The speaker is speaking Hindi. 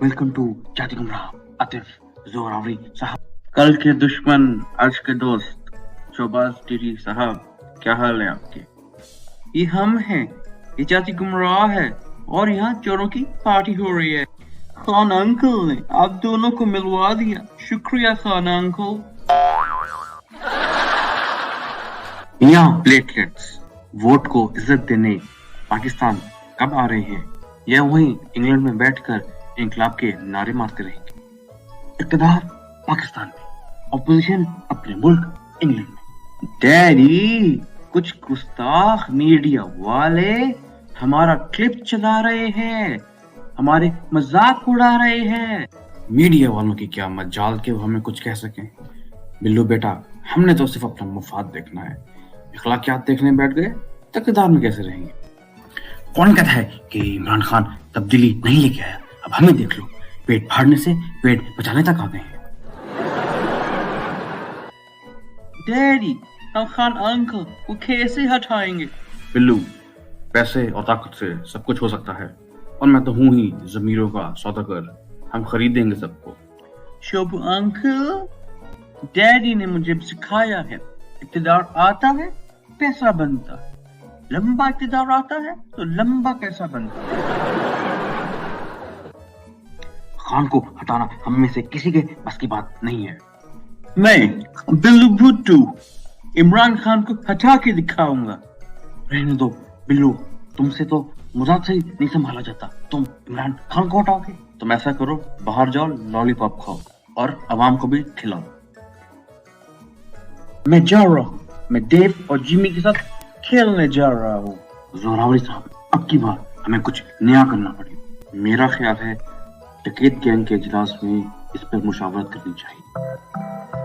वेलकम टू जाति गुमराह आतिफ जोरावरी साहब। कल के दुश्मन आज के दोस्त शोबाज टीरी साहब, क्या हाल है आपके? ये हम हैं, ये जाति गुमराह है और यहाँ चोरों की पार्टी हो रही है। खान अंकल ने आप दोनों को मिलवा दिया, शुक्रिया खान अंकल। यहाँ प्लेटलेट्स वोट को इज्जत देने पाकिस्तान कब आ रहे हैं या वहीं इंग्लैंड में बैठकर इंकलाब के नारे मारते रहेंगे? इक़्तिदार पाकिस्तान में, ऑपोजिशन अपने मुल्क इंग्लैंड में। डैडी, कुछ गुस्ताख मीडिया वाले हमारा क्लिप चला रहे हैं, हमारे मजाक उड़ा रहे हैं। मीडिया वालों की क्या मजाल के वो हमें कुछ कह सकें। बिल्लू बेटा, हमने तो सिर्फ अपना मुफाद देखना है, इखलाकियात देखने बैठ गए तो इक़्तिदार में कैसे रहेंगे? कौन कहता है कि इमरान खान तब्दीली नहीं लेके आया? अब हमें देख लो, पेट फाड़ने से पेट बचाने तक आ गए हैं। डैडी, हम खान अंकल को कैसे हटाएंगे? बिल्लू, पैसे और ताकत से सब कुछ हो सकता है और मैं तो हूँ ही जमीरों का सौदागर, हम खरीदेंगे सबको। शोभू अंकल, डैडी ने मुझे सिखाया है, इक़्तिदार आता है पैसा बनता है, लंबा इक़्तिदार आता है तो लंबा पैसा बनता है। खान को हटाना हम में से किसी के बस की बात नहीं है। मैं बिल्लू भुट्टू इमरान खान को हटा के दिखाऊंगा। रहने दो बिल्लू, तुमसे तो मजाक से ही नहीं संभाला जाता, तुम इमरान खान को हटाओगे? तुम ऐसा करो, बाहर जाओ, लॉलीपॉप खाओ और अवाम को भी खिलाओ। मैं जा रहा हूँ, मैं देव और जिमी के साथ खेलने जा रहा हूँ। जोरावरी साहब, अब की बार हमें कुछ नया करना पड़ेगा। मेरा ख्याल है डकैत गैंग के इजलास में इस पर मुशावरत करनी चाहिए।